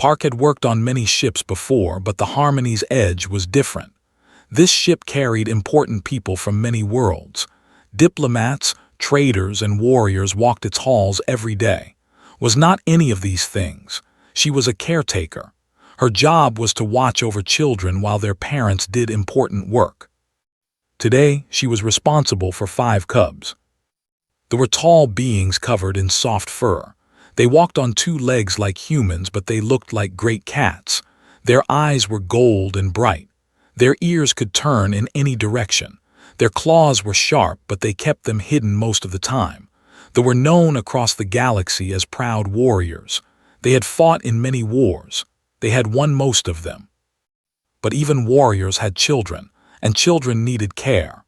Park had worked on many ships before, but the Harmony's edge was different. This ship carried important people from many worlds. Diplomats, traders, and warriors walked its halls every day. Was not any of these things. She was a caretaker. Her job was to watch over children while their parents did important work. Today, she was responsible for 5 cubs. They were tall beings covered in soft fur. They walked on 2 legs like humans, but they looked like great cats. Their eyes were gold and bright. Their ears could turn in any direction. Their claws were sharp, but they kept them hidden most of the time. They were known across the galaxy as proud warriors. They had fought in many wars. They had won most of them. But even warriors had children, and children needed care.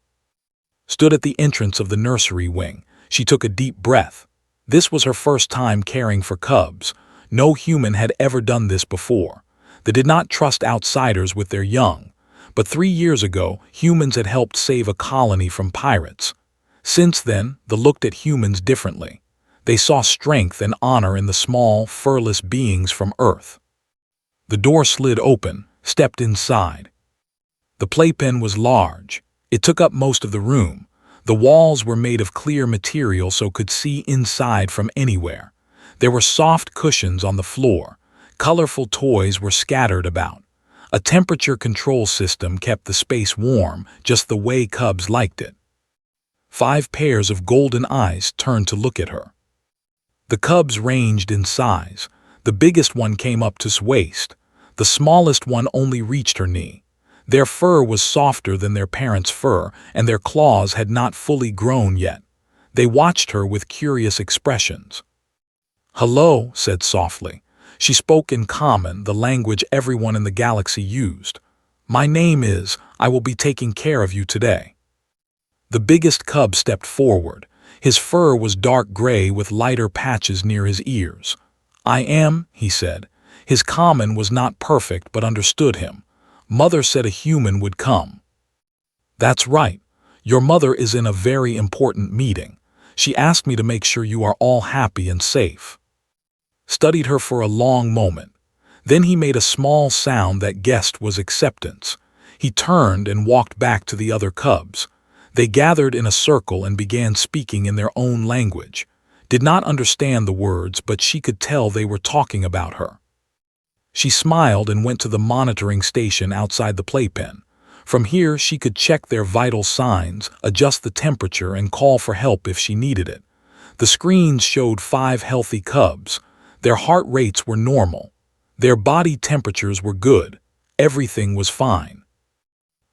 Stood at the entrance of the nursery wing, she took a deep breath. This was her first time caring for cubs. No human had ever done this before. They did not trust outsiders with their young. But 3 years ago, humans had helped save a colony from pirates. Since then, they looked at humans differently. They saw strength and honor in the small, furless beings from Earth. The door slid open, stepped inside. The playpen was large. It took up most of the room. The walls were made of clear material so could see inside from anywhere. There were soft cushions on the floor. Colorful toys were scattered about. A temperature control system kept the space warm, just the way cubs liked it. 5 pairs of golden eyes turned to look at her. The cubs ranged in size. The biggest one came up to his waist. The smallest one only reached her knee. Their fur was softer than their parents' fur, and their claws had not fully grown yet. They watched her with curious expressions. "Hello," said softly. She spoke in common, the language everyone in the galaxy used. "My name is, I will be taking care of you today." The biggest cub stepped forward. His fur was dark gray with lighter patches near his ears. "I am," he said. His common was not perfect but understood him. "Mother said a human would come." "That's right. Your mother is in a very important meeting. She asked me to make sure you are all happy and safe." Studied her for a long moment. Then he made a small sound that guessed was acceptance. He turned and walked back to the other cubs. They gathered in a circle and began speaking in their own language. Did not understand the words, but she could tell they were talking about her. She smiled and went to the monitoring station outside the playpen. From here, she could check their vital signs, adjust the temperature, and call for help if she needed it. The screens showed 5 healthy cubs. Their heart rates were normal. Their body temperatures were good. Everything was fine.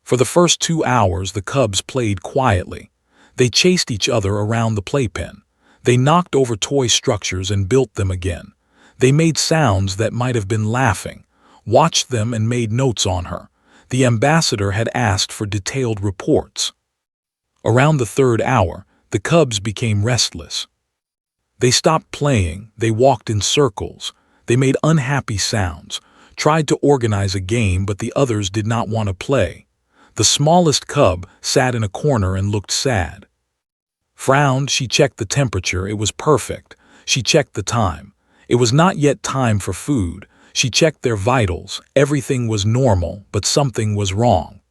For the first 2 hours, the cubs played quietly. They chased each other around the playpen. They knocked over toy structures and built them again. They made sounds that might have been laughing, watched them and made notes on her. The ambassador had asked for detailed reports. Around the 3rd hour, the cubs became restless. They stopped playing, they walked in circles, they made unhappy sounds, tried to organize a game, but the others did not want to play. The smallest cub sat in a corner and looked sad. Frowned, she checked the temperature, it was perfect. She checked the time. It was not yet time for food. She checked their vitals. Everything was normal, but something was wrong.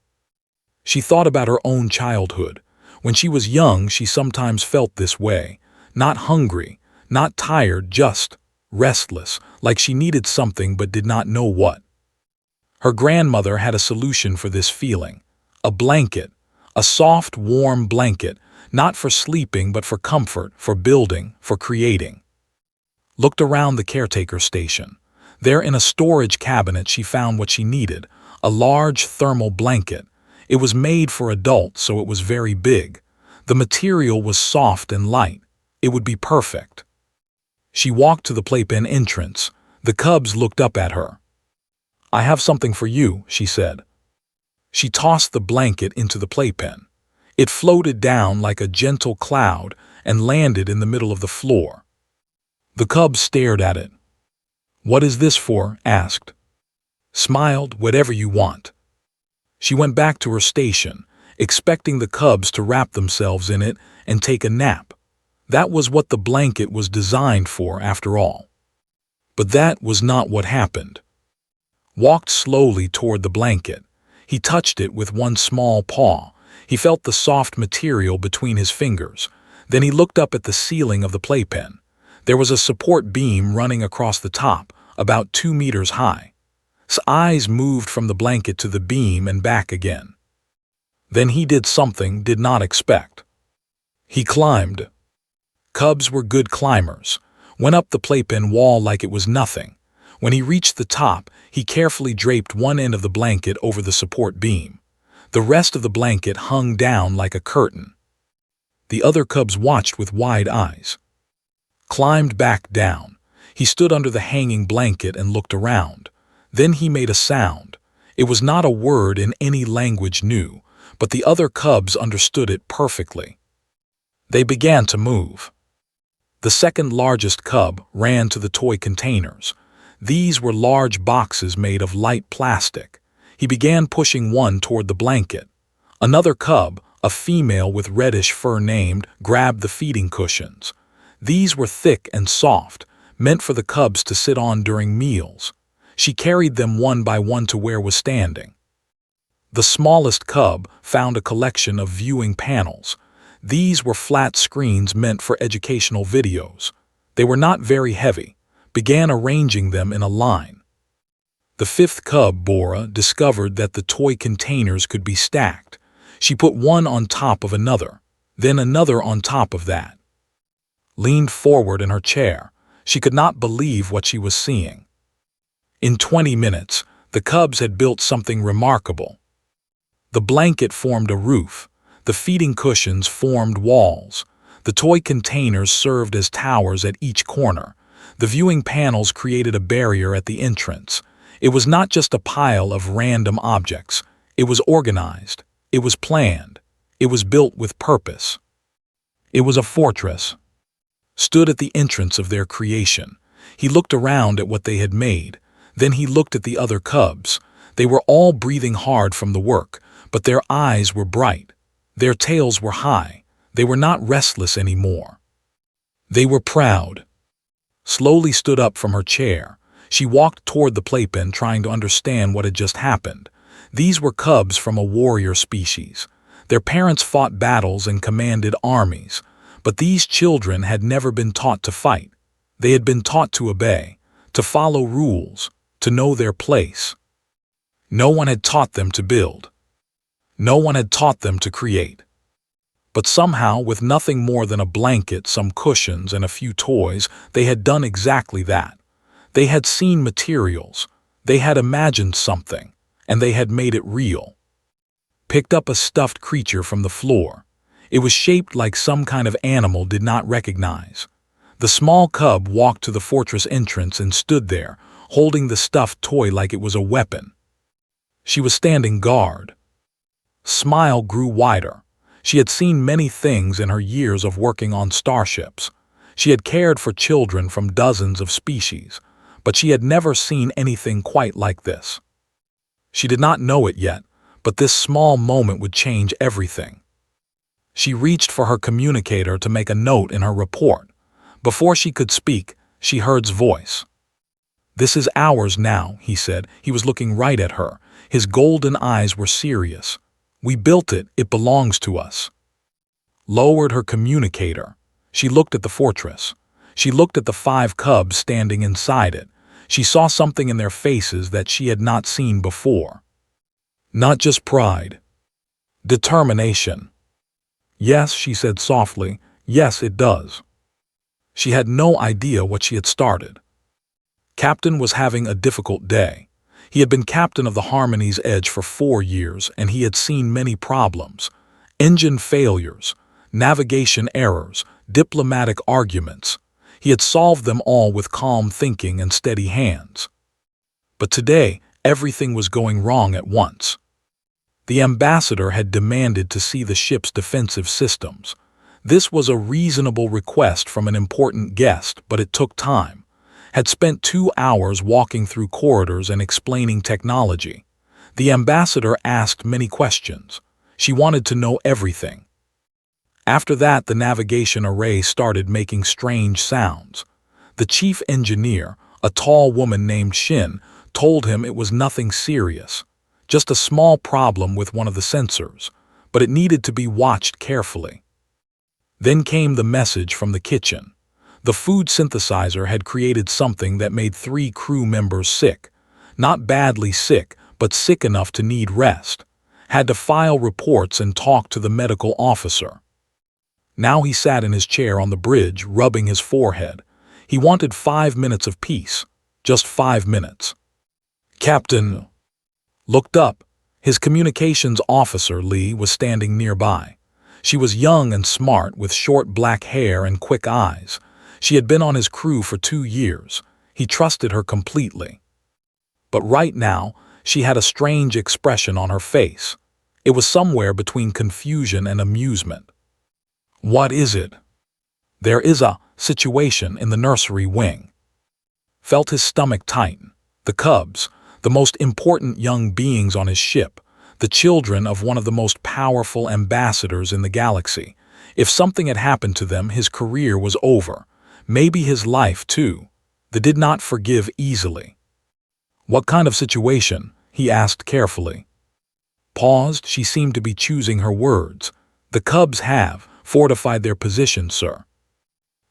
She thought about her own childhood. When she was young, she sometimes felt this way. Not hungry, not tired, just restless, like she needed something but did not know what. Her grandmother had a solution for this feeling. A blanket. A soft, warm blanket, not for sleeping but for comfort, for building, for creating. Looked around the caretaker station. There in a storage cabinet she found what she needed, a large thermal blanket. It was made for adults, so it was very big. The material was soft and light. It would be perfect. She walked to the playpen entrance. The cubs looked up at her. "I have something for you," she said. She tossed the blanket into the playpen. It floated down like a gentle cloud and landed in the middle of the floor. The cubs stared at it. "What is this for?" asked. Smiled, "Whatever you want." She went back to her station, expecting the cubs to wrap themselves in it and take a nap. That was what the blanket was designed for, after all. But that was not what happened. Walked slowly toward the blanket. He touched it with one small paw. He felt the soft material between his fingers. Then he looked up at the ceiling of the playpen. There was a support beam running across the top, about 2 meters high. His eyes moved from the blanket to the beam and back again. Then he did something did not expect. He climbed. Cubs were good climbers. Went up the playpen wall like it was nothing. When he reached the top, he carefully draped one end of the blanket over the support beam. The rest of the blanket hung down like a curtain. The other cubs watched with wide eyes. Climbed back down. He stood under the hanging blanket and looked around. Then he made a sound. It was not a word in any language new, but the other cubs understood it perfectly. They began to move. The second largest cub ran to the toy containers. These were large boxes made of light plastic. He began pushing one toward the blanket. Another cub, a female with reddish fur grabbed the feeding cushions. These were thick and soft, meant for the cubs to sit on during meals. She carried them one by one to where was standing. The smallest cub found a collection of viewing panels. These were flat screens meant for educational videos. They were not very heavy. Began arranging them in a line. The fifth cub, Bora, discovered that the toy containers could be stacked. She put one on top of another, then another on top of that. Leaned forward in her chair. She could not believe what she was seeing. In 20 minutes, the cubs had built something remarkable. The blanket formed a roof. The feeding cushions formed walls. The toy containers served as towers at each corner. The viewing panels created a barrier at the entrance. It was not just a pile of random objects. It was organized. It was planned. It was built with purpose. It was a fortress. Stood at the entrance of their creation. He looked around at what they had made. Then he looked at the other cubs. They were all breathing hard from the work, but their eyes were bright. Their tails were high. They were not restless anymore. They were proud. Slowly stood up from her chair. She walked toward the playpen, trying to understand what had just happened. These were cubs from a warrior species. Their parents fought battles and commanded armies, but these children had never been taught to fight. They had been taught to obey, to follow rules, to know their place. No one had taught them to build. No one had taught them to create. But somehow, with nothing more than a blanket, some cushions, and a few toys, they had done exactly that. They had seen materials. They had imagined something, and they had made it real. Picked up a stuffed creature from the floor. It was shaped like some kind of animal did not recognize. The small cub walked to the fortress entrance and stood there, holding the stuffed toy like it was a weapon. She was standing guard. Smile grew wider. She had seen many things in her years of working on starships. She had cared for children from dozens of species, but she had never seen anything quite like this. She did not know it yet, but this small moment would change everything. She reached for her communicator to make a note in her report. Before she could speak, she heard his voice. "This is ours now," he said. He was looking right at her. His golden eyes were serious. "We built it. It belongs to us." Lowered her communicator. She looked at the fortress. She looked at the 5 cubs standing inside it. She saw something in their faces that she had not seen before. Not just pride. Determination. "Yes," she said softly. "Yes, it does." She had no idea what she had started. Captain was having a difficult day. He had been captain of the Harmony's Edge for 4 years, and he had seen many problems. Engine failures, navigation errors, diplomatic arguments. He had solved them all with calm thinking and steady hands. But today, everything was going wrong at once. The ambassador had demanded to see the ship's defensive systems. This was a reasonable request from an important guest, but it took time. Had spent 2 hours walking through corridors and explaining technology. The ambassador asked many questions. She wanted to know everything. After that, the navigation array started making strange sounds. The chief engineer, A tall woman named Shin told him it was nothing serious, just a small problem with one of the sensors, but it needed to be watched carefully. Then came the message from the kitchen. The food synthesizer had created something that made 3 crew members sick. Not badly sick, but sick enough to need rest. Had to file reports and talk to the medical officer. Now he sat in his chair on the bridge, rubbing his forehead. He wanted 5 minutes of peace. Just 5 minutes. Captain looked up. His communications officer, Lee, was standing nearby. She was young and smart, with short black hair and quick eyes. She had been on his crew for 2 years. He trusted her completely. But right now, she had a strange expression on her face. It was somewhere between confusion and amusement. What is it? There is a situation in the nursery wing. Felt his stomach tighten. The cubs, the most important young beings on his ship, the children of one of the most powerful ambassadors in the galaxy. If something had happened to them, his career was over. Maybe his life, too. They did not forgive easily. What kind of situation? He asked carefully. Paused, she seemed to be choosing her words. The cubs have fortified their position, sir.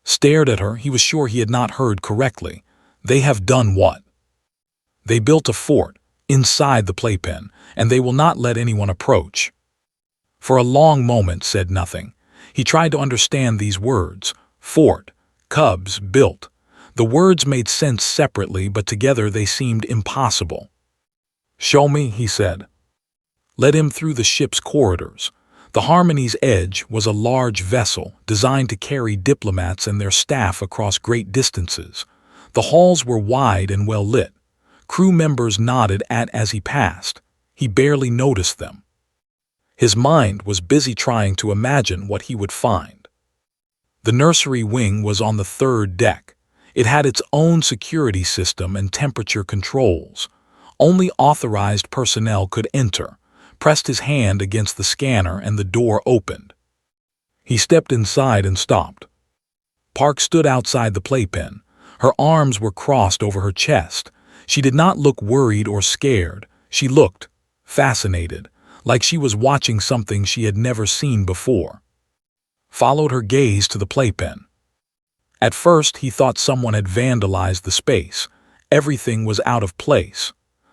Stared at her, he was sure he had not heard correctly. They have done what? They built a fort inside the playpen, and they will not let anyone approach. For a long moment said nothing. He tried to understand these words. Fort, cubs, built. The words made sense separately, but together they seemed impossible. Show me, he said. Led him through the ship's corridors. The Harmony's Edge was a large vessel designed to carry diplomats and their staff across great distances. The halls were wide and well lit. Crew members nodded as he passed. He barely noticed them. His mind was busy trying to imagine what he would find. The nursery wing was on the 3rd deck. It had its own security system and temperature controls. Only authorized personnel could enter. Pressed his hand against the scanner and the door opened. He stepped inside and stopped. Park stood outside the playpen. Her arms were crossed over her chest. She did not look worried or scared. She looked fascinated, like she was watching something she had never seen before. Followed her gaze to the playpen. At first, he thought someone had vandalized the space. Everything was out of place.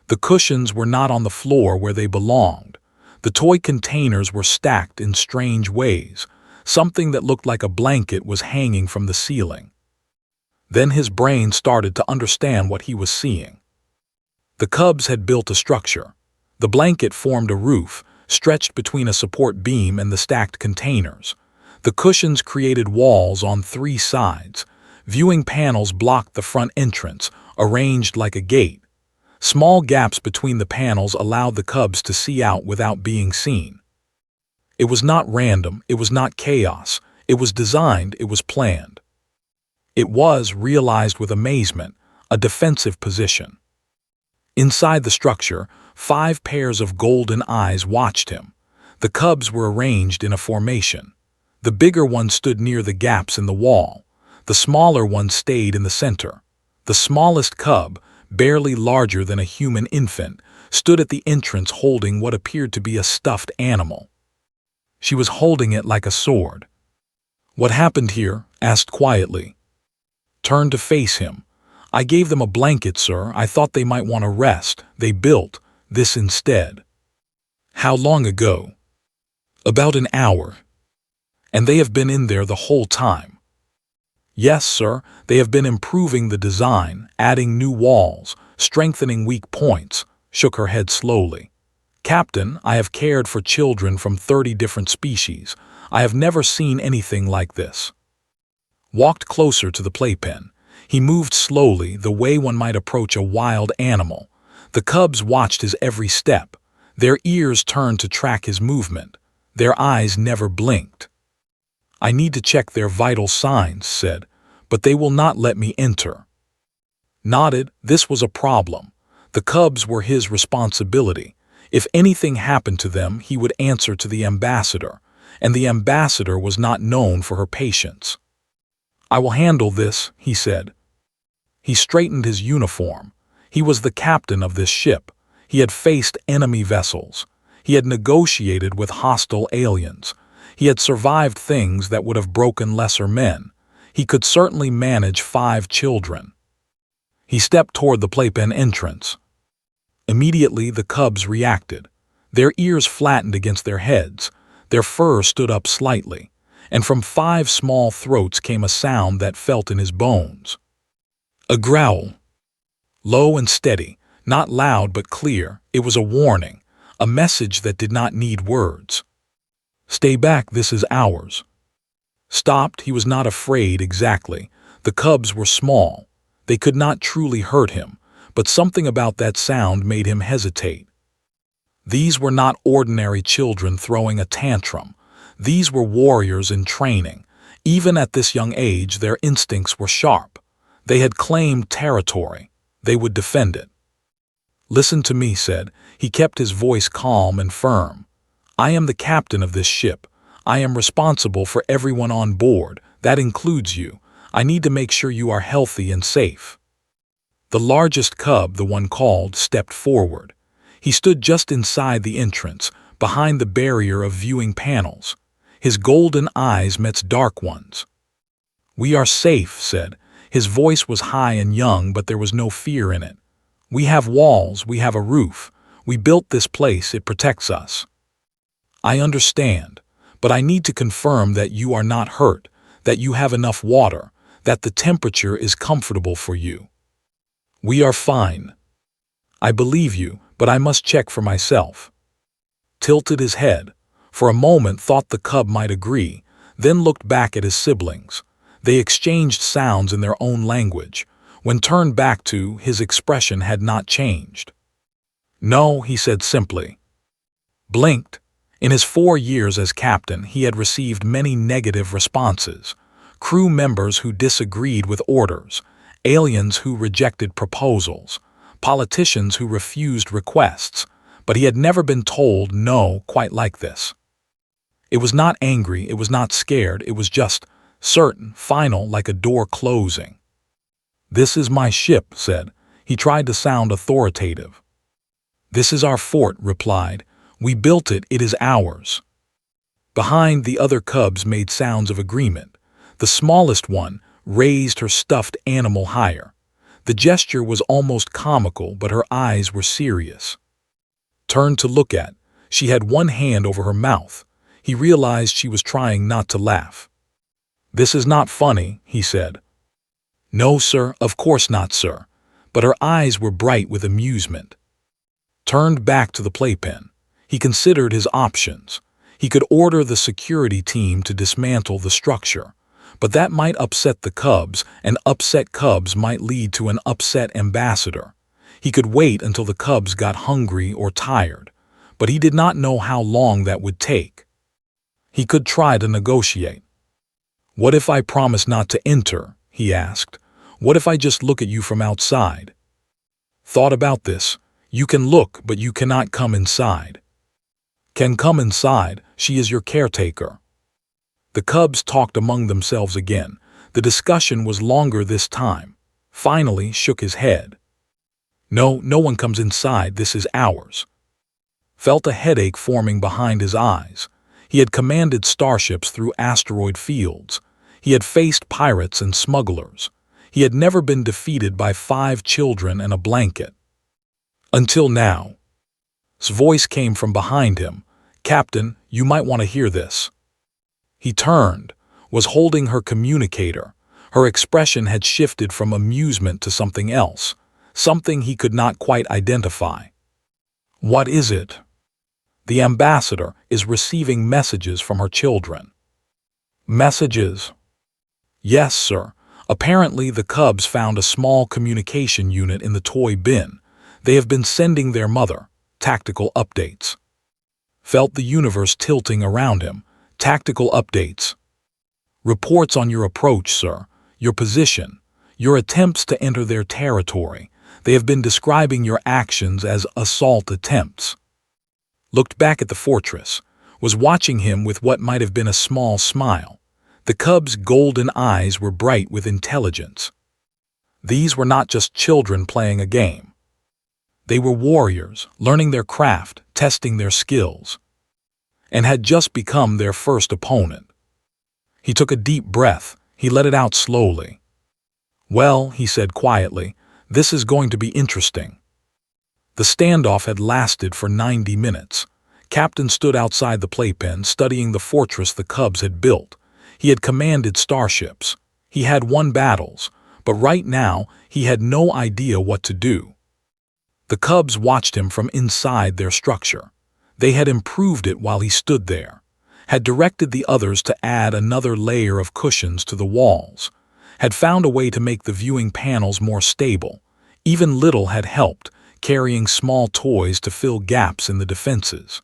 The cushions were not on the floor where they belonged. The toy containers were stacked in strange ways. Something that looked like a blanket was hanging from the ceiling. Then his brain started to understand what he was seeing. The cubs had built a structure. The blanket formed a roof, stretched between a support beam and the stacked containers. The cushions created walls on 3 sides. Viewing panels blocked the front entrance, arranged like a gate. Small gaps between the panels allowed the cubs to see out without being seen. It was not random, it was not chaos. It was designed, it was planned. It was, realized with amazement, a defensive position. Inside the structure, 5 pairs of golden eyes watched him. The cubs were arranged in a formation. The bigger one stood near the gaps in the wall. The smaller one stayed in the center. The smallest cub, barely larger than a human infant, stood at the entrance holding what appeared to be a stuffed animal. She was holding it like a sword. What happened here? Asked quietly. Turned to face him. I gave them a blanket, sir. I thought they might want to rest. They built this instead. How long ago? About an hour. And they have been in there the whole time. Yes, sir, they have been improving the design, adding new walls, strengthening weak points. Shook her head slowly. Captain, I have cared for children from 30 different species. I have never seen anything like this. Walked closer to the playpen. He moved slowly, the way one might approach a wild animal. The cubs watched his every step. Their ears turned to track his movement. Their eyes never blinked. I need to check their vital signs, said, but they will not let me enter. Nodded. This was a problem. The cubs were his responsibility. If anything happened to them, he would answer to the ambassador, and the ambassador was not known for her patience. I will handle this, he said. He straightened his uniform. He was the captain of this ship. He had faced enemy vessels. He had negotiated with hostile aliens. He had survived things that would have broken lesser men. He could certainly manage 5 children. He stepped toward the Playpen entrance. Immediately, the cubs reacted. Their ears flattened against their heads. Their fur stood up slightly. And from 5 small throats came a sound that felt in his bones. A growl. Low and steady, not loud but clear. It was a warning, a message that did not need words. Stay back, this is ours. Stopped, he was not afraid exactly. The cubs were small. They could not truly hurt him, but something about that sound made him hesitate. These were not ordinary children throwing a tantrum. These were warriors in training. Even at this young age, their instincts were sharp. They had claimed territory. They would defend it. Listen to me, said. He kept his voice calm and firm. I am the captain of this ship. I am responsible for everyone on board. That includes you. I need to make sure you are healthy and safe. The largest cub, the one called, stepped forward. He stood just inside the entrance, behind the barrier of viewing panels. His golden eyes met dark ones. We are safe, said. His voice was high and young, but there was no fear in it. We have walls, we have a roof. We built this place, it protects us. I understand, but I need to confirm that you are not hurt, that you have enough water, that the temperature is comfortable for you. We are fine. I believe you, but I must check for myself. Tilted his head. For a moment thought the cub might agree, then looked back at his siblings. They exchanged sounds in their own language. When turned back to, his expression had not changed. No, he said simply. Blinked. In his 4 years as captain, he had received many negative responses. Crew members who disagreed with orders, aliens who rejected proposals, politicians who refused requests, but he had never been told no quite like this. It was not angry, it was not scared, it was just certain, final, like a door closing. This is my ship, said. He tried to sound authoritative. This is our fort, replied. We built it, it is ours. Behind, the other cubs made sounds of agreement. The smallest one raised her stuffed animal higher. The gesture was almost comical, but her eyes were serious. Turned to look at, she had one hand over her mouth. He realized she was trying not to laugh. This is not funny, he said. No, sir, of course not, sir. But her eyes were bright with amusement. Turned back to the Playpen. He considered his options. He could order the security team to dismantle the structure, but that might upset the cubs, and upset cubs might lead to an upset ambassador. He could wait until the cubs got hungry or tired, but he did not know how long that would take. He could try to negotiate. What if I promise not to enter? He asked. What if I just look at you from outside? Thought about this. You can look, but you cannot come inside. Can come inside, she is your caretaker. The cubs talked among themselves again. The discussion was longer this time. Finally shook his head. No, no one comes inside, this is ours. Felt a headache forming behind his eyes. He had commanded starships through asteroid fields. He had faced pirates and smugglers. He had never been defeated by 5 children and a blanket. Until now. His voice came from behind him. Captain, you might want to hear this. He turned, was holding her communicator. Her expression had shifted from amusement to something else, something he could not quite identify. What is it? The ambassador is receiving messages from her children. Messages? Yes, sir. Apparently the cubs found a small communication unit in the toy bin. They have been sending their mother tactical updates. Felt the universe tilting around him. Tactical updates. Reports on your approach, sir. Your position. Your attempts to enter their territory. They have been describing your actions as assault attempts. Looked back at the fortress. Was watching him with what might have been a small smile. The cub's golden eyes were bright with intelligence. These were not just children playing a game. They were warriors, learning their craft, testing their skills, and had just become their first opponent. He took a deep breath. He let it out slowly. "Well," he said quietly, "this is going to be interesting." The standoff had lasted for 90 minutes. Captain stood outside the playpen, studying the fortress the Cubs had built. He had commanded starships. He had won battles, but right now he had no idea what to do. The Cubs watched him from inside their structure. They had improved it while he stood there, had directed the others to add another layer of cushions to the walls, had found a way to make the viewing panels more stable. Even little had helped, carrying small toys to fill gaps in the defenses.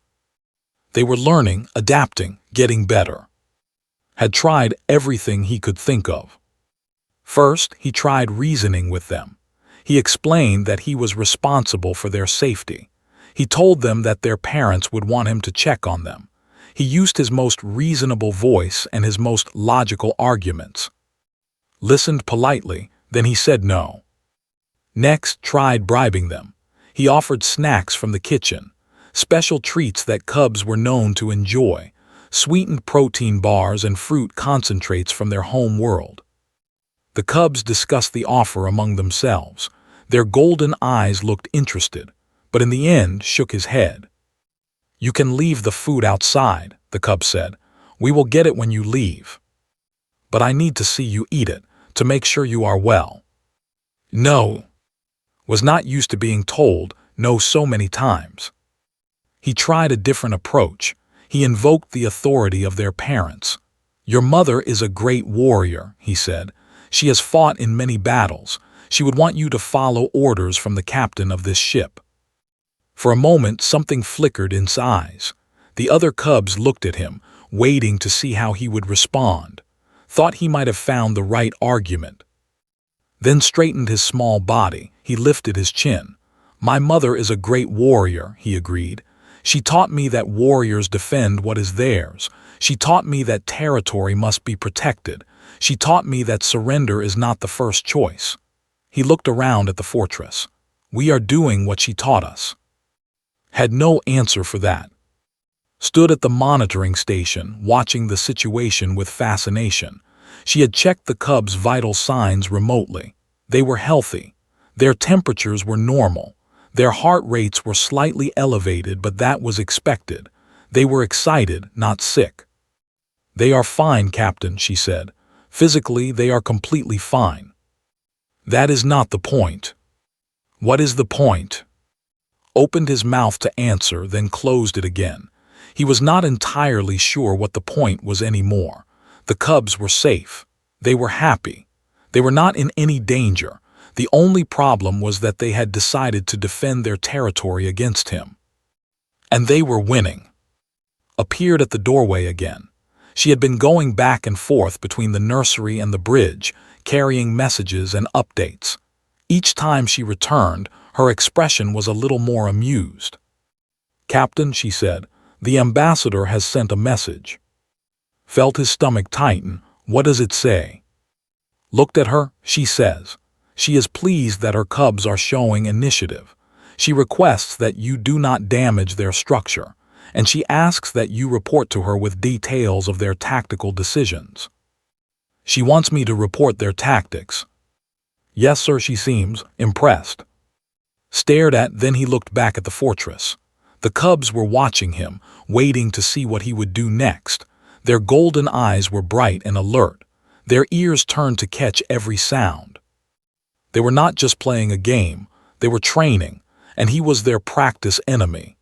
They were learning, adapting, getting better. Had tried everything he could think of. First, he tried reasoning with them. He explained that he was responsible for their safety. He told them that their parents would want him to check on them. He used his most reasonable voice and his most logical arguments. Listened politely, then he said no. Next, tried bribing them. He offered snacks from the kitchen, special treats that Cubs were known to enjoy, sweetened protein bars and fruit concentrates from their home world. The Cubs discussed the offer among themselves. Their golden eyes looked interested, but in the end shook his head. "You can leave the food outside," the Cub said. "We will get it when you leave. But I need to see you eat it, to make sure you are well." No. Was not used to being told no so many times. He tried a different approach. He invoked the authority of their parents. "Your mother is a great warrior," he said. "She has fought in many battles. She would want you to follow orders from the captain of this ship." For a moment, something flickered in his eyes. The other Cubs looked at him, waiting to see how he would respond. Thought he might have found the right argument. Then straightened his small body. He lifted his chin. "My mother is a great warrior," he agreed. "She taught me that warriors defend what is theirs. She taught me that territory must be protected. She taught me that surrender is not the first choice." He looked around at the fortress. "We are doing what she taught us." Had no answer for that. Stood at the monitoring station, watching the situation with fascination. She had checked the Cubs' vital signs remotely. They were healthy. Their temperatures were normal. Their heart rates were slightly elevated, but that was expected. They were excited, not sick. "They are fine, Captain," she said. "Physically, they are completely fine." "That is not the point." "What is the point?" Opened his mouth to answer, then closed it again. He was not entirely sure what the point was anymore. The Cubs were safe. They were happy. They were not in any danger. The only problem was that they had decided to defend their territory against him. And they were winning. Appeared at the doorway again. She had been going back and forth between the nursery and the bridge, carrying messages and updates. Each time she returned, her expression was a little more amused. "Captain," she said, "the ambassador has sent a message." Felt his stomach tighten. "What does it say?" Looked at her. "She says she is pleased that her Cubs are showing initiative. She requests that you do not damage their structure, and she asks that you report to her with details of their tactical decisions." "She wants me to report their tactics." "Yes, sir." She seems impressed. Stared at, then he looked back at the fortress. The Cubs were watching him, waiting to see what he would do next. Their golden eyes were bright and alert. Their ears turned to catch every sound. They were not just playing a game, they were training, and he was their practice enemy.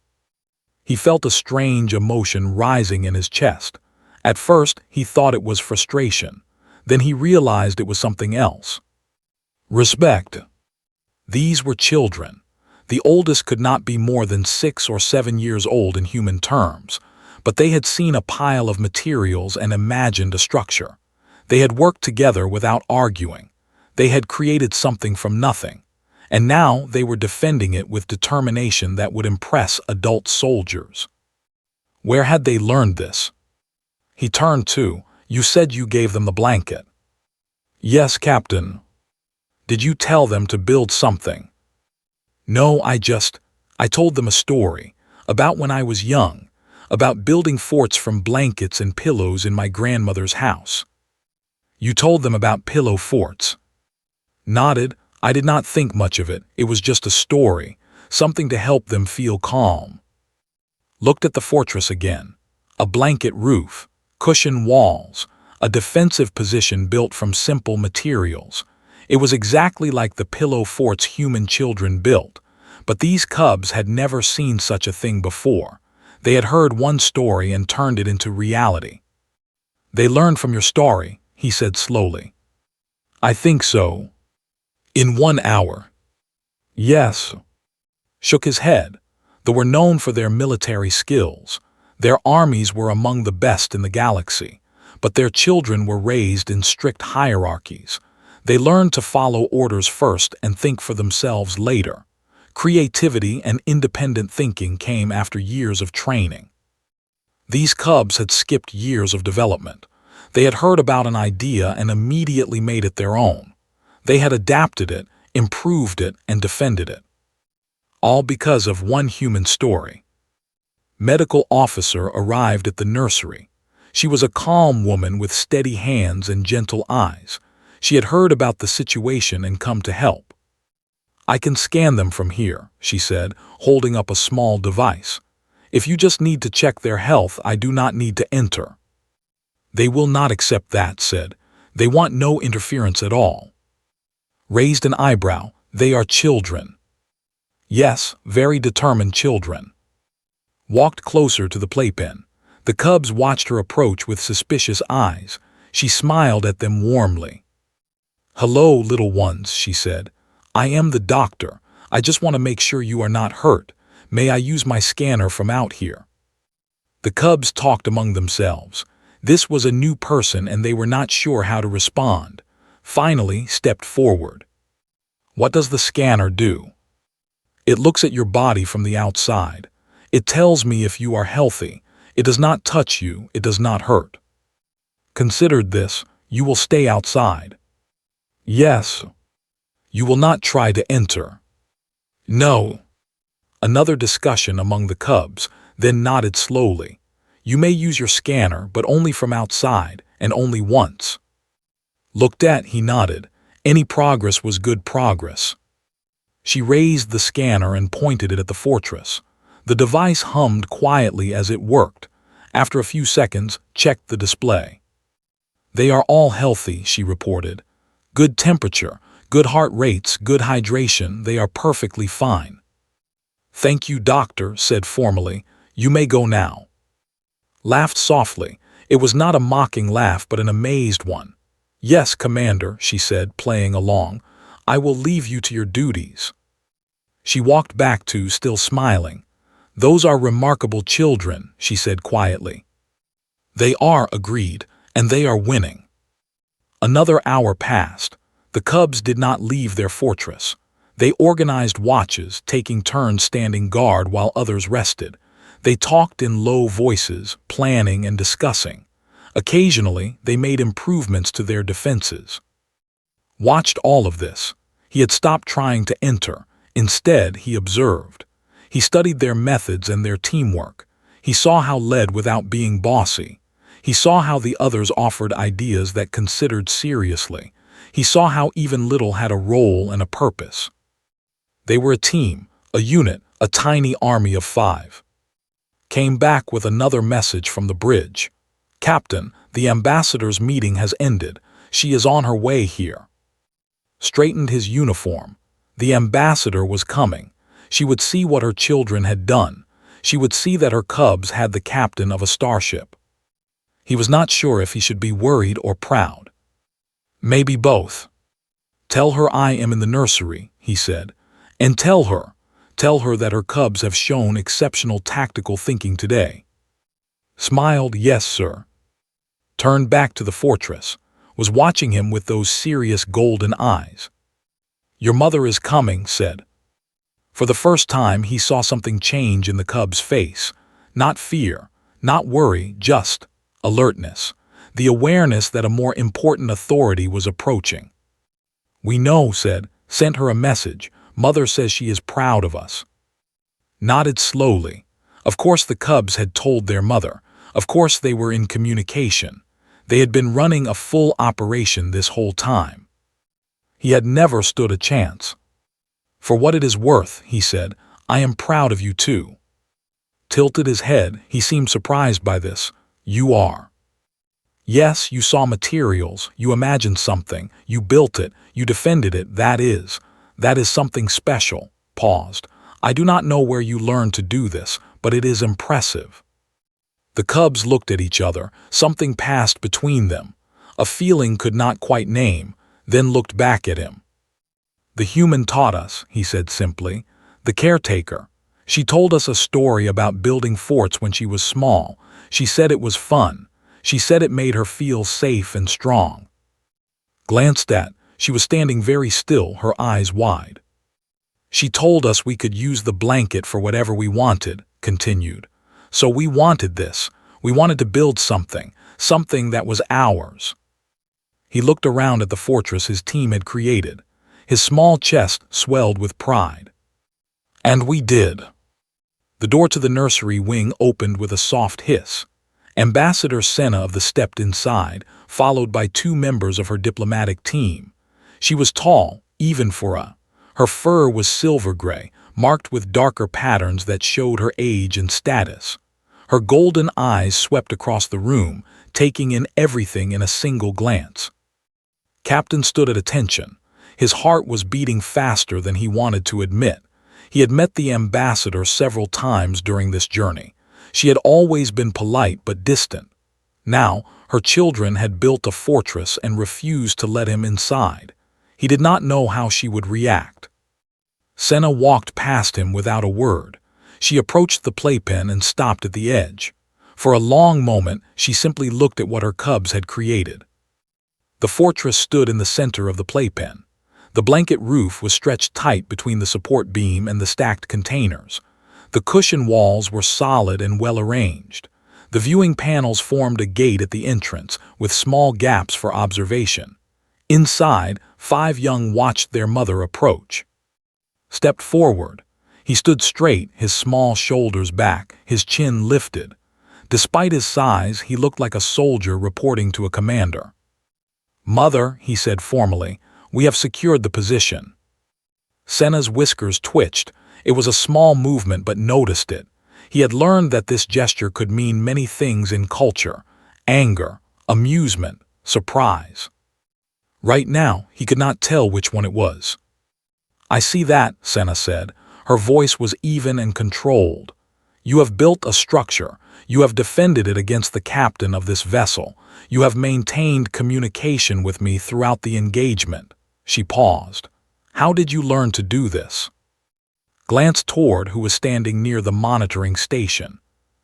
He felt a strange emotion rising in his chest. At first, he thought it was frustration. Then he realized it was something else. Respect. These were children. The oldest could not be more than 6 or 7 years old in human terms, but they had seen a pile of materials and imagined a structure. They had worked together without arguing. They had created something from nothing, and now they were defending it with determination that would impress adult soldiers. Where had they learned this? He turned to, "You said you gave them the blanket." "Yes, Captain." Did you tell them to build something? No, I told them a story about when I was young, about building forts from blankets and pillows in my grandmother's house. You told them about pillow forts. Nodded. I did not think much of it. It was just a story, something to help them feel calm. Looked at the fortress again. A blanket roof, cushioned walls, a defensive position built from simple materials. It was exactly like the pillow forts human children built, but these cubs had never seen such a thing before. They had heard one story and turned it into reality. They learned from your story, he said slowly. I think so. In 1 hour. Yes. Shook his head. They were known for their military skills. Their armies were among the best in the galaxy, but their children were raised in strict hierarchies. They learned to follow orders first and think for themselves later. Creativity and independent thinking came after years of training. These cubs had skipped years of development. They had heard about an idea and immediately made it their own. They had adapted it, improved it, and defended it. All because of one human story. Medical officer arrived at the nursery. She was a calm woman with steady hands and gentle eyes. She had heard about the situation and come to help. I can scan them from here, she said, holding up a small device. If you just need to check their health, I do not need to enter. They will not accept that, said. They want no interference at all. Raised an eyebrow. They are children. Yes, very determined children. Walked closer to the playpen. The cubs watched her approach with suspicious eyes. She smiled at them warmly. Hello, little ones, she said. I am the doctor. I just want to make sure you are not hurt. May I use my scanner from out here? The cubs talked among themselves. This was a new person and they were not sure how to respond. Finally, stepped forward. What does the scanner do? It looks at your body from the outside. It tells me if you are healthy. It does not touch you. It does not hurt. Considered this, you will stay outside. Yes. You will not try to enter. No. Another discussion among the cubs, then nodded slowly. You may use your scanner, but only from outside, and only once. Looked at, he nodded. Any progress was good progress. She raised the scanner and pointed it at the fortress. The device hummed quietly as it worked. After a few seconds, checked the display. They are all healthy, she reported. Good temperature, good heart rates, good hydration, they are perfectly fine. Thank you, doctor, said formally. You may go now. Laughed softly. It was not a mocking laugh, but an amazed one. Yes, Commander, she said, playing along. I will leave you to your duties. She walked back to, still smiling. Those are remarkable children, she said quietly. They are, agreed, and they are winning. Another hour passed. The cubs did not leave their fortress. They organized watches, taking turns standing guard while others rested. They talked in low voices, planning and discussing. Occasionally, they made improvements to their defenses. Watched all of this. He had stopped trying to enter. Instead, he observed. He studied their methods and their teamwork. He saw how led without being bossy. He saw how the others offered ideas that considered seriously. He saw how even little had a role and a purpose. They were a team, a unit, a tiny army of 5. Came back with another message from the bridge. Captain, the ambassador's meeting has ended. She is on her way here. Straightened his uniform. The ambassador was coming. She would see what her children had done. She would see that her cubs had the captain of a starship. He was not sure if he should be worried or proud. Maybe both. Tell her I am in the nursery, he said. And tell her that her cubs have shown exceptional tactical thinking today. Smiled, yes, sir. Turned back to the fortress. Was watching him with those serious golden eyes. Your mother is coming, said. For the first time, he saw something change in the cub's face. Not fear, not worry, just alertness. The awareness that a more important authority was approaching. We know, said. Sent her a message. Mother says she is proud of us. Nodded slowly. Of course the cubs had told their mother. Of course they were in communication. They had been running a full operation this whole time. He had never stood a chance. For what it is worth, he said, I am proud of you too. Tilted his head, he seemed surprised by this. You are. Yes, you saw materials, you imagined something, you built it, you defended it, that is something special. Paused. I do not know where you learned to do this, but it is impressive. The cubs looked at each other, something passed between them. A feeling could not quite name, then looked back at him. The human taught us, he said simply. The caretaker. She told us a story about building forts when she was small. She said it was fun. She said it made her feel safe and strong. Glanced at, she was standing very still, her eyes wide. She told us we could use the blanket for whatever we wanted, continued. So we wanted this. We wanted to build something that was ours. He looked around at the fortress his team had created. His small chest swelled with pride. And we did. The door to the nursery wing opened with a soft hiss. Ambassador Senna of the stepped inside, followed by 2 members of her diplomatic team. She was tall, even for a. Her fur was silver gray, marked with darker patterns that showed her age and status. Her golden eyes swept across the room, taking in everything in a single glance. Captain stood at attention. His heart was beating faster than he wanted to admit. He had met the ambassador several times during this journey. She had always been polite but distant. Now, her children had built a fortress and refused to let him inside. He did not know how she would react. Senna walked past him without a word. She approached the playpen and stopped at the edge. For a long moment, she simply looked at what her cubs had created. The fortress stood in the center of the playpen. The blanket roof was stretched tight between the support beam and the stacked containers. The cushion walls were solid and well arranged. The viewing panels formed a gate at the entrance, with small gaps for observation. Inside, 5 young watched their mother approach. Stepped forward. He stood straight, his small shoulders back, his chin lifted. Despite his size, he looked like a soldier reporting to a commander. Mother, he said formally, we have secured the position. Senna's whiskers twitched. It was a small movement, but noticed it. He had learned that this gesture could mean many things in culture: anger, amusement, surprise. Right now, he could not tell which one it was. I see that, Senna said. Her voice was even and controlled. You have built a structure. You have defended it against the captain of this vessel. You have maintained communication with me throughout the engagement. She paused. How did you learn to do this? Glanced toward who was standing near the monitoring station.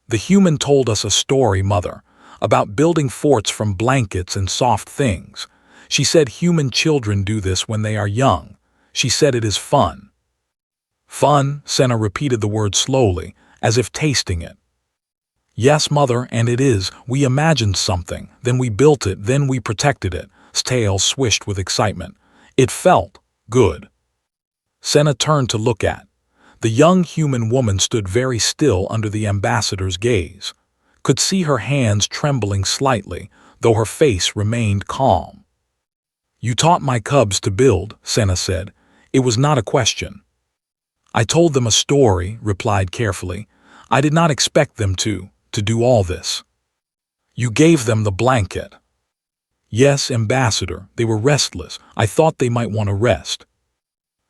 The human told us a story, Mother, about building forts from blankets and soft things. She said human children do this when they are young. She said it is fun. Fun, Senna repeated the word slowly, as if tasting it. Yes, Mother, and it is. We imagined something, then we built it, then we protected it. His tail swished with excitement. It felt good. Senna turned to look at. The young human woman stood very still under the ambassador's gaze. Could see her hands trembling slightly, though her face remained calm. You taught my cubs to build, Senna said. It was not a question. I told them a story, replied carefully. I did not expect them to do all this. You gave them the blanket. Yes, Ambassador, they were restless. I thought they might want to rest.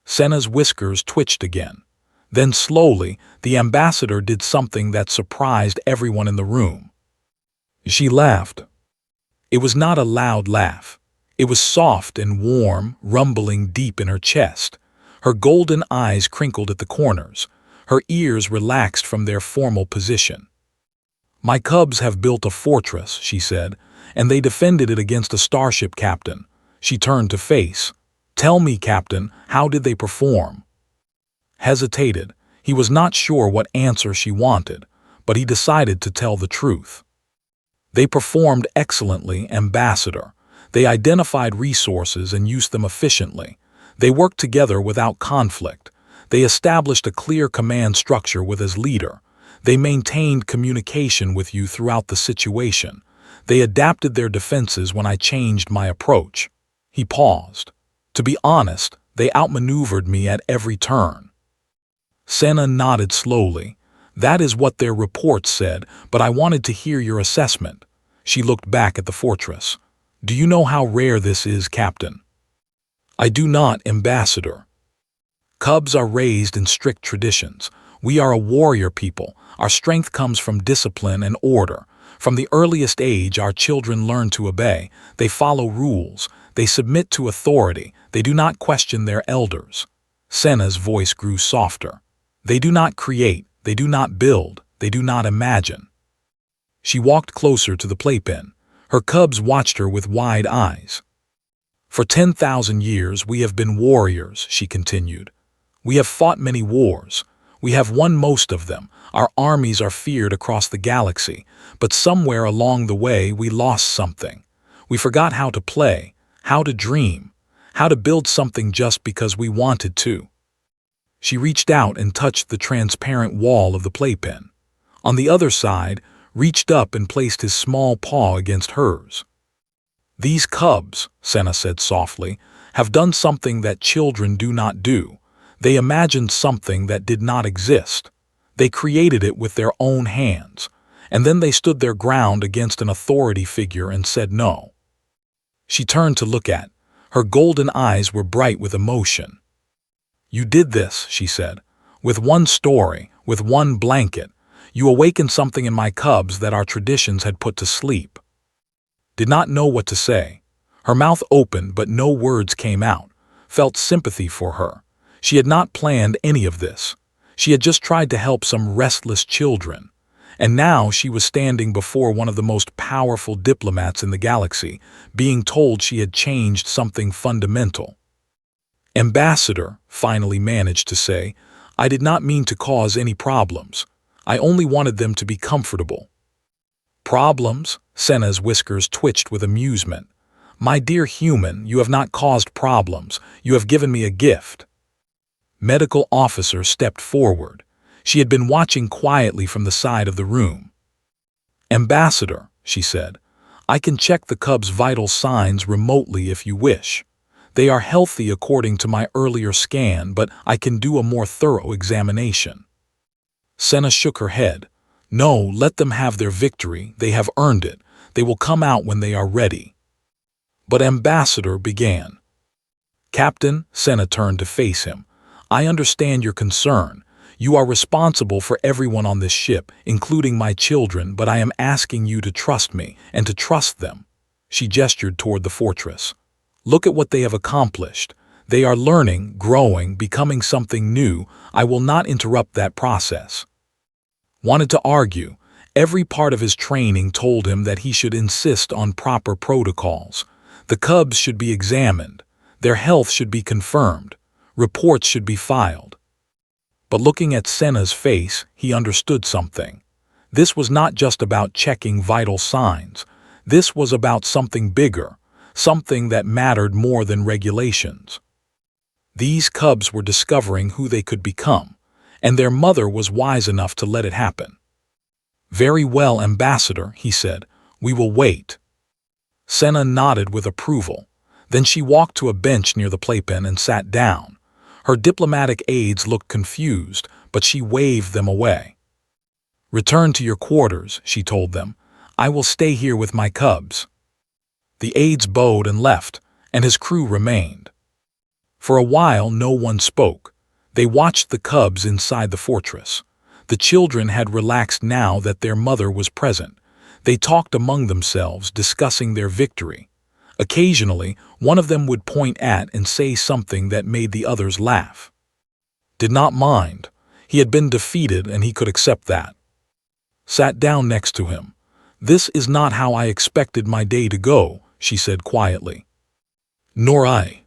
Senna's whiskers twitched again. Then slowly, the ambassador did something that surprised everyone in the room. She laughed. It was not a loud laugh. It was soft and warm, rumbling deep in her chest. Her golden eyes crinkled at the corners. Her ears relaxed from their formal position. My cubs have built a fortress, she said, and they defended it against a starship captain. She turned to face. Tell me, Captain, how did they perform? Hesitated. He was not sure what answer she wanted, but he decided to tell the truth. They performed excellently, Ambassador. They identified resources and used them efficiently. They worked together without conflict. They established a clear command structure with as leader. They maintained communication with you throughout the situation. They adapted their defenses when I changed my approach. He paused. To be honest, they outmaneuvered me at every turn. Senna nodded slowly. That is what their reports said, but I wanted to hear your assessment. She looked back at the fortress. Do you know how rare this is, Captain? I do not, Ambassador. Cubs are raised in strict traditions. We are a warrior people. Our strength comes from discipline and order. From the earliest age, our children learn to obey. They follow rules. They submit to authority. They do not question their elders. Senna's voice grew softer. They do not create. They do not build. They do not imagine. She walked closer to the playpen. Her cubs watched her with wide eyes. For 10,000 years we have been warriors, she continued. We have fought many wars. We have won most of them. Our armies are feared across the galaxy. But somewhere along the way we lost something. We forgot how to play, how to dream, how to build something just because we wanted to. She reached out and touched the transparent wall of the playpen. On the other side, reached up and placed his small paw against hers. These cubs, Senna said softly, have done something that children do not do. They imagined something that did not exist. They created it with their own hands, and then they stood their ground against an authority figure and said no. She turned to look at. Her golden eyes were bright with emotion. You did this, she said, with one story, with one blanket. You awakened something in my cubs that our traditions had put to sleep. Did not know what to say. Her mouth opened, but no words came out. Felt sympathy for her. She had not planned any of this. She had just tried to help some restless children. And now she was standing before one of the most powerful diplomats in the galaxy, being told she had changed something fundamental. Ambassador, finally managed to say, I did not mean to cause any problems. I only wanted them to be comfortable. Problems? Senna's whiskers twitched with amusement. My dear human, you have not caused problems. You have given me a gift. Medical officer stepped forward. She had been watching quietly from the side of the room. Ambassador, she said, I can check the cub's vital signs remotely if you wish. They are healthy according to my earlier scan, but I can do a more thorough examination. Senna shook her head. No, let them have their victory. They have earned it. They will come out when they are ready. But Ambassador began. Captain, Senna turned to face him. I understand your concern. You are responsible for everyone on this ship, including my children, but I am asking you to trust me and to trust them. She gestured toward the fortress. Look at what they have accomplished. They are learning, growing, becoming something new. I will not interrupt that process. Wanted to argue. Every part of his training told him that he should insist on proper protocols. The cubs should be examined. Their health should be confirmed. Reports should be filed. But looking at Senna's face, he understood something. This was not just about checking vital signs. This was about something bigger, something that mattered more than regulations. These cubs were discovering who they could become, and their mother was wise enough to let it happen. Very well, Ambassador, he said. We will wait. Senna nodded with approval. Then she walked to a bench near the playpen and sat down. Her diplomatic aides looked confused, but she waved them away. Return to your quarters, she told them. I will stay here with my cubs. The aides bowed and left, and his crew remained. For a while no one spoke. They watched the cubs inside the fortress. The children had relaxed now that their mother was present. They talked among themselves, discussing their victory. Occasionally, one of them would point at and say something that made the others laugh. Did not mind. He had been defeated and he could accept that. Sat down next to him. This is not how I expected my day to go, she said quietly. Nor I.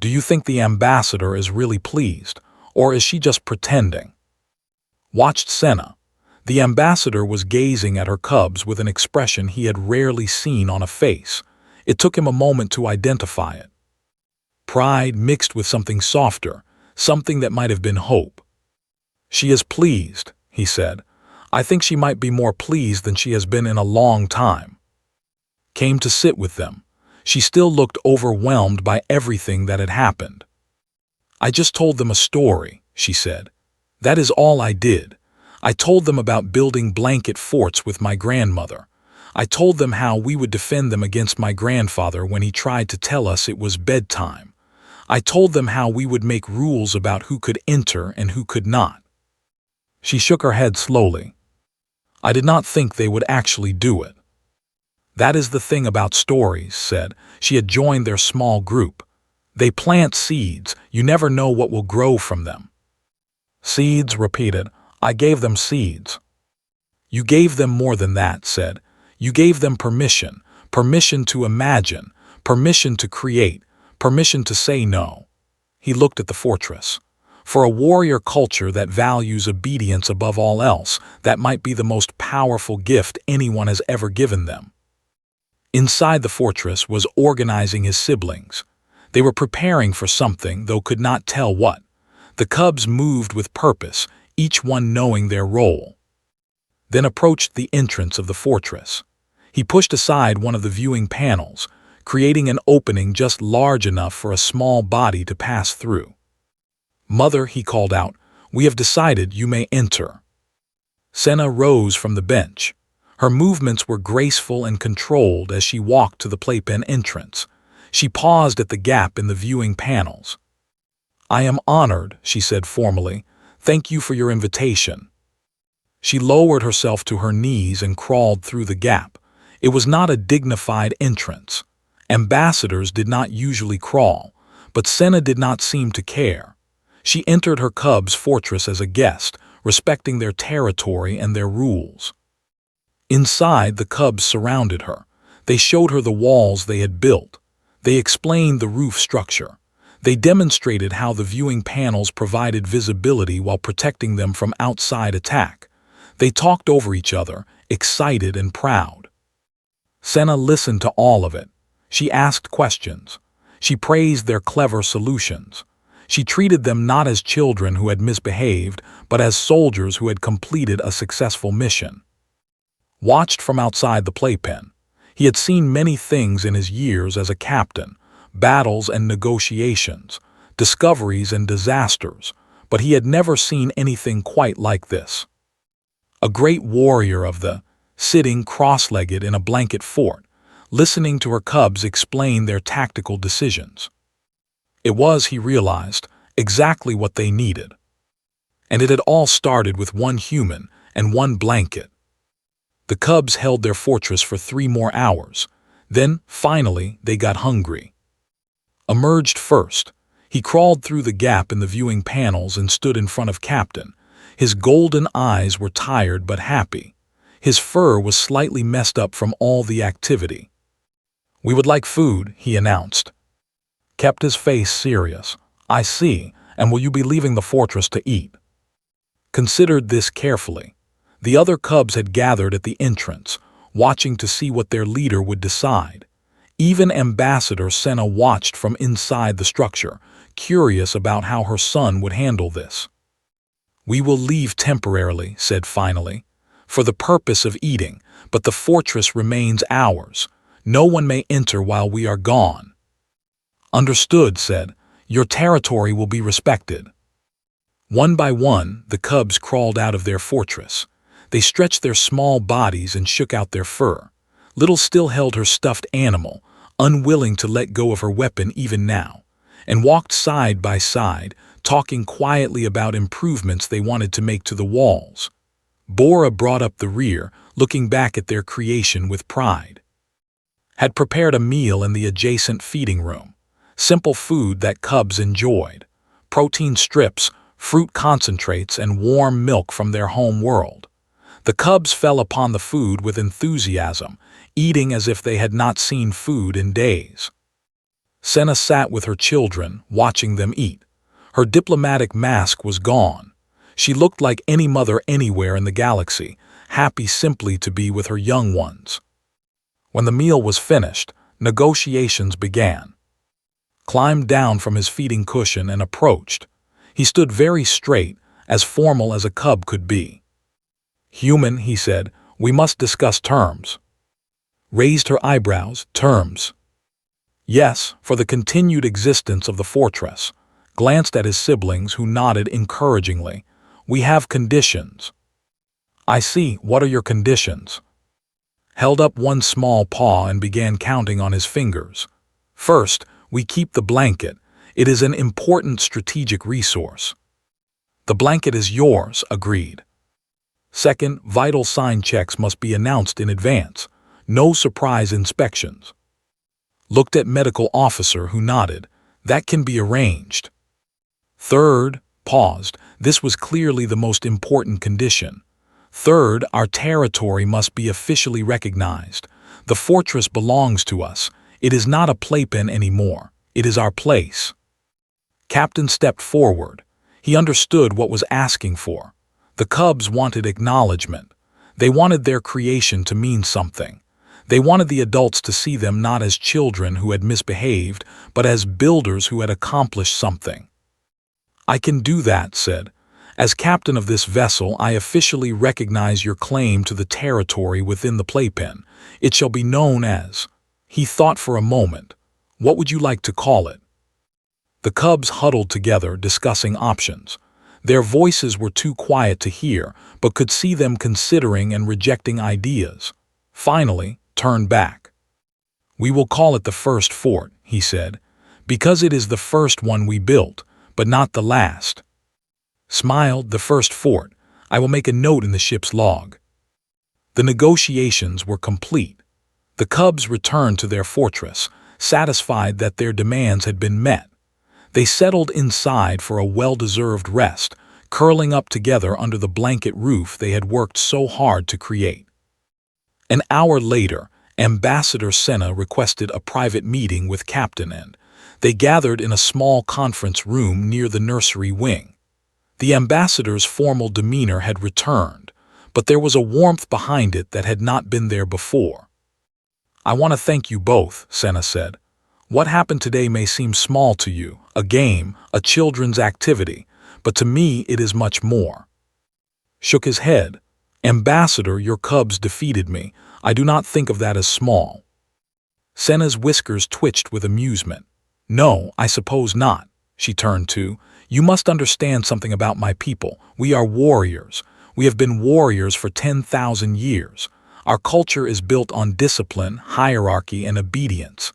Do you think the ambassador is really pleased, or is she just pretending? Watched Senna. The ambassador was gazing at her cubs with an expression he had rarely seen on a face. It took him a moment to identify it. pride mixed with something softer, something that might have been hope. "She is pleased," he said. "I think she might be more pleased than she has been in a long time." Came to sit with them. She still looked overwhelmed by everything that had happened. "I just told them a story," she said. "That is all I did. I told them about building blanket forts with my grandmother. I told them how we would defend them against my grandfather when he tried to tell us it was bedtime. I told them how we would make rules about who could enter and who could not." She shook her head slowly. "I did not think they would actually do it." "That is the thing about stories," said. She had joined their small group. "They plant seeds. You never know what will grow from them." "Seeds," repeated. "I gave them seeds." "You gave them more than that," said. "You gave them permission, permission to imagine, permission to create, permission to say no." He looked at the fortress. For a warrior culture that values obedience above all else, that might be the most powerful gift anyone has ever given them. Inside the fortress was organizing his siblings. They were preparing for something, though could not tell what. The cubs moved with purpose, each one knowing their role. Then approached the entrance of the fortress. He pushed aside one of the viewing panels, creating an opening just large enough for a small body to pass through. "Mother," he called out, "we have decided you may enter." Senna rose from the bench. Her movements were graceful and controlled as she walked to the Playpen entrance. She paused at the gap in the viewing panels. "I am honored," she said formally. "Thank you for your invitation." She lowered herself to her knees and crawled through the gap. It was not a dignified entrance. Ambassadors did not usually crawl, but Senna did not seem to care. She entered her cub's fortress as a guest, respecting their territory and their rules. Inside, the cubs surrounded her. They showed her the walls they had built. They explained the roof structure. They demonstrated how the viewing panels provided visibility while protecting them from outside attack. They talked over each other, excited and proud. Senna listened to all of it. She asked questions. She praised their clever solutions. She treated them not as children who had misbehaved, but as soldiers who had completed a successful mission. Watched from outside the playpen. He had seen many things in his years as a captain, battles and negotiations, discoveries and disasters, but he had never seen anything quite like this. A great warrior of the, sitting cross-legged in a blanket fort, listening to her cubs explain their tactical decisions. It was, he realized, exactly what they needed. And it had all started with one human and one blanket. The cubs held their fortress for 3 more hours. Then, finally, they got hungry. Emerged first. He crawled through the gap in the viewing panels and stood in front of Captain. His golden eyes were tired but happy. His fur was slightly messed up from all the activity. "We would like food," he announced. Kept his face serious. "I see, and will you be leaving the fortress to eat?" Considered this carefully. The other cubs had gathered at the entrance, watching to see what their leader would decide. Even Ambassador Senna watched from inside the structure, curious about how her son would handle this. "We will leave temporarily," said finally, "for the purpose of eating, but the fortress remains ours. No one may enter while we are gone." "Understood," said. "Your territory will be respected." One by one, the cubs crawled out of their fortress. They stretched their small bodies and shook out their fur. Little still held her stuffed animal, unwilling to let go of her weapon even now, and walked side by side, talking quietly about improvements they wanted to make to the walls. Bora brought up the rear, looking back at their creation with pride. Had prepared a meal in the adjacent feeding room. Simple food that cubs enjoyed. Protein strips, fruit concentrates, and warm milk from their home world. The cubs fell upon the food with enthusiasm, eating as if they had not seen food in days. Senna sat with her children, watching them eat. Her diplomatic mask was gone. She looked like any mother anywhere in the galaxy, happy simply to be with her young ones. When the meal was finished, negotiations began. climbed down from his feeding cushion and approached. He stood very straight, as formal as a cub could be. "Human," he said, "we must discuss terms." Raised her eyebrows. "Terms?" "Yes, for the continued existence of the fortress." Glanced at his siblings, who nodded encouragingly. "We have conditions." "I see. What are your conditions?" Held up one small paw and began counting on his fingers. "First, we keep the blanket. It is an important strategic resource." "The blanket is yours," agreed. "Second, vital sign checks must be announced in advance. No surprise inspections." Looked at medical officer, who nodded. "That can be arranged." "Third," paused. This was clearly the most important condition. "Third, our territory must be officially recognized. The fortress belongs to us. It is not a playpen anymore. It is our place." Captain stepped forward. He understood what was asking for. The cubs wanted acknowledgement. They wanted their creation to mean something. They wanted the adults to see them not as children who had misbehaved, but as builders who had accomplished something. "I can do that," said. "As captain of this vessel, I officially recognize your claim to the territory within the playpen. It shall be known as—" He thought for a moment. "What would you like to call it?" The cubs huddled together, discussing options. Their voices were too quiet to hear, but could see them considering and rejecting ideas. Finally, turned back. "We will call it the first fort," he said, "because it is the first one we built, but not the last." Smiled. "The first fort. I will make a note in the ship's log." The negotiations were complete. The cubs returned to their fortress, satisfied that their demands had been met. They settled inside for a well-deserved rest, curling up together under the blanket roof they had worked so hard to create. An hour later, Ambassador Senna requested a private meeting with Captain, and they gathered in a small conference room near the nursery wing. The ambassador's formal demeanor had returned, but there was a warmth behind it that had not been there before. "I want to thank you both," Senna said. "What happened today may seem small to you, a game, a children's activity, but to me it is much more." Shook his head. "Ambassador, your cubs defeated me. I do not think of that as small." Senna's whiskers twitched with amusement. "No, I suppose not." She turned to, "You must understand something about my people. We are warriors. We have been warriors for 10,000 years. Our culture is built on discipline, hierarchy, and obedience.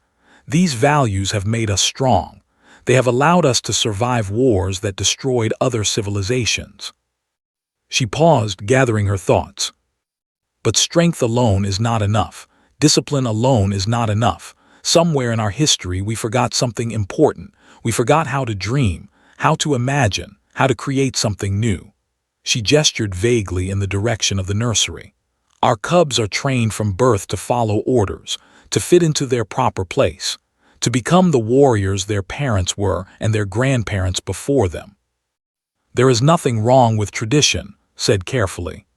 These values have made us strong. They have allowed us to survive wars that destroyed other civilizations." She paused, gathering her thoughts. "But strength alone is not enough. Discipline alone is not enough. Somewhere in our history we forgot something important. We forgot how to dream, how to imagine, how to create something new." She gestured vaguely in the direction of the nursery. "Our cubs are trained from birth to follow orders, to fit into their proper place, to become the warriors their parents were and their grandparents before them." "There is nothing wrong with tradition," said carefully.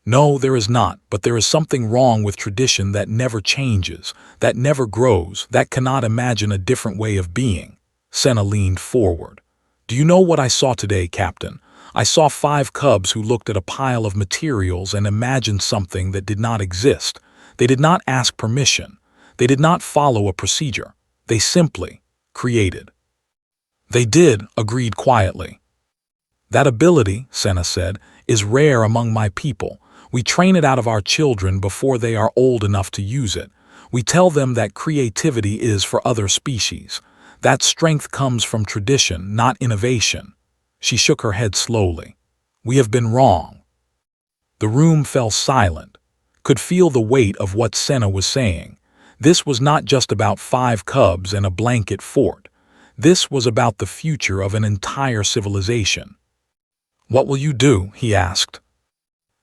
"No, there is not, but there is something wrong with tradition that never changes, that never grows, that cannot imagine a different way of being." Senna leaned forward. "Do you know what I saw today, Captain? I saw 5 cubs who looked at a pile of materials and imagined something that did not exist. They did not ask permission. They did not follow a procedure. They simply created." "They did," agreed quietly. "That ability," Senna said, "is rare among my people. We train it out of our children before they are old enough to use it. We tell them that creativity is for other species. That strength comes from tradition, not innovation." She shook her head slowly. "We have been wrong." The room fell silent. Could feel the weight of what Senna was saying. This was not just about 5 cubs and a blanket fort. This was about the future of an entire civilization. "What will you do?" he asked.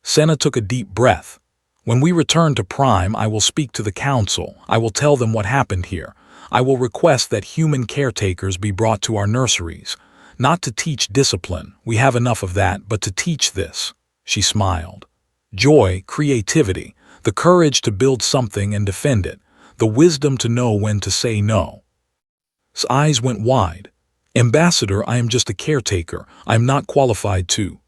Senna took a deep breath. "When we return to Prime, I will speak to the council. I will tell them what happened here. I will request that human caretakers be brought to our nurseries. Not to teach discipline, we have enough of that, but to teach this." She smiled. "Joy, creativity, the courage to build something and defend it, the wisdom to know when to say no." His eyes went wide. "Ambassador, I am just a caretaker. I am not qualified to—"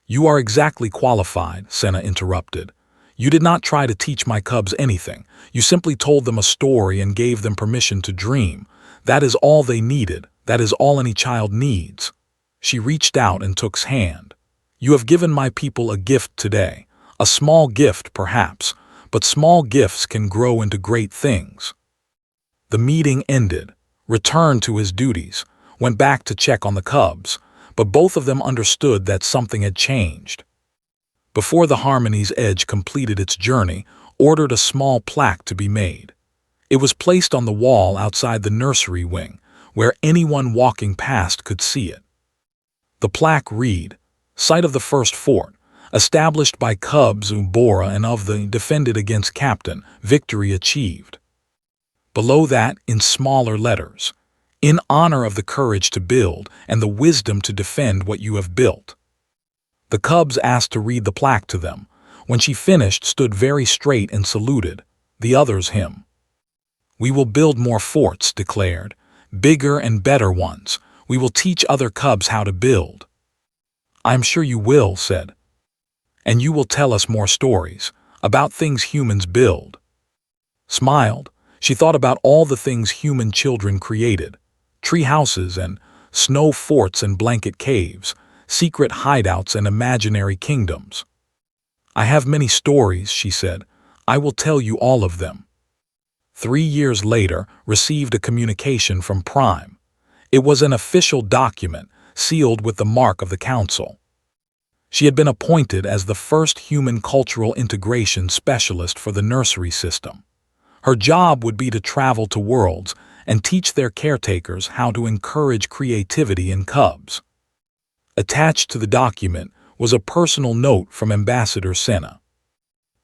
"You are exactly qualified," Senna interrupted. "You did not try to teach my cubs anything. You simply told them a story and gave them permission to dream. That is all they needed. That is all any child needs." She reached out and took his hand. "You have given my people a gift today. A small gift, perhaps, but small gifts can grow into great things." The meeting ended, returned to his duties, went back to check on the cubs, but both of them understood that something had changed. Before the Harmony's Edge completed its journey, ordered a small plaque to be made. It was placed on the wall outside the nursery wing, where anyone walking past could see it. The plaque read, "Site of the first fort, established by Cubs Ubora and of the defended against Captain, victory achieved." Below that, in smaller letters, "In honor of the courage to build and the wisdom to defend what you have built." The cubs asked to read the plaque to them. When she finished, stood very straight and saluted. The others him. "We will build more forts," declared. "Bigger and better ones. We will teach other cubs how to build." "I'm sure you will," said. "And you will tell us more stories about things humans build." Smiled. She thought about all the things human children created. Tree houses and snow forts and blanket caves, secret hideouts and imaginary kingdoms. "I have many stories," she said. "I will tell you all of them." 3 years later, received a communication from Prime. It was an official document, sealed with the mark of the Council. She had been appointed as the first human cultural integration specialist for the nursery system. Her job would be to travel to worlds and teach their caretakers how to encourage creativity in cubs. Attached to the document was a personal note from Ambassador Senna.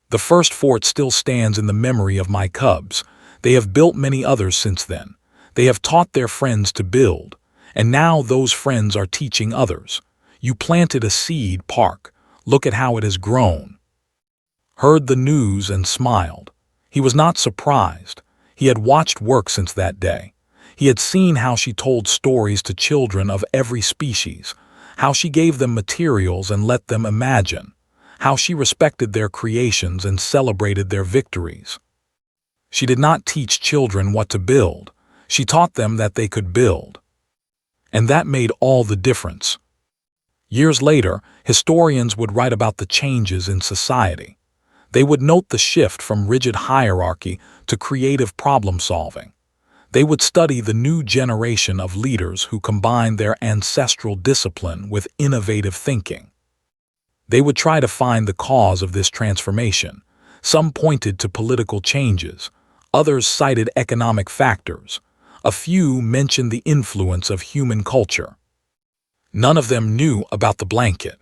"The first fort still stands in the memory of my cubs. They have built many others since then. They have taught their friends to build, and now those friends are teaching others. You planted a seed, Park. Look at how it has grown." Heard the news and smiled. He was not surprised. He had watched work since that day. He had seen how she told stories to children of every species, how she gave them materials and let them imagine, how she respected their creations and celebrated their victories. She did not teach children what to build. She taught them that they could build. And that made all the difference. Years later, historians would write about the changes in society. They would note the shift from rigid hierarchy to creative problem-solving. They would study the new generation of leaders who combined their ancestral discipline with innovative thinking. They would try to find the cause of this transformation. Some pointed to political changes. Others cited economic factors. A few mentioned the influence of human culture. None of them knew about the blanket.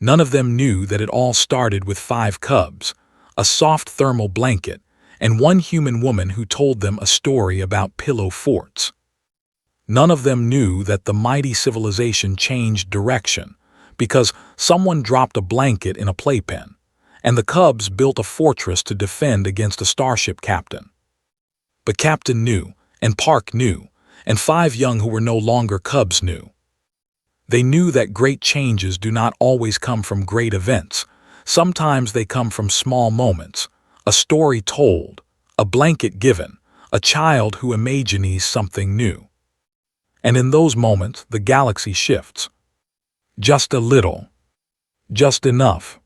None of them knew that it all started with 5 cubs, a soft thermal blanket, and one human woman who told them a story about pillow forts. None of them knew that the mighty civilization changed direction because someone dropped a blanket in a playpen, and the cubs built a fortress to defend against a starship captain. But Captain knew, and Park knew, and 5 young who were no longer cubs knew. They knew that great changes do not always come from great events. Sometimes they come from small moments, a story told, a blanket given, a child who imagines something new. And in those moments, the galaxy shifts. Just a little. Just enough.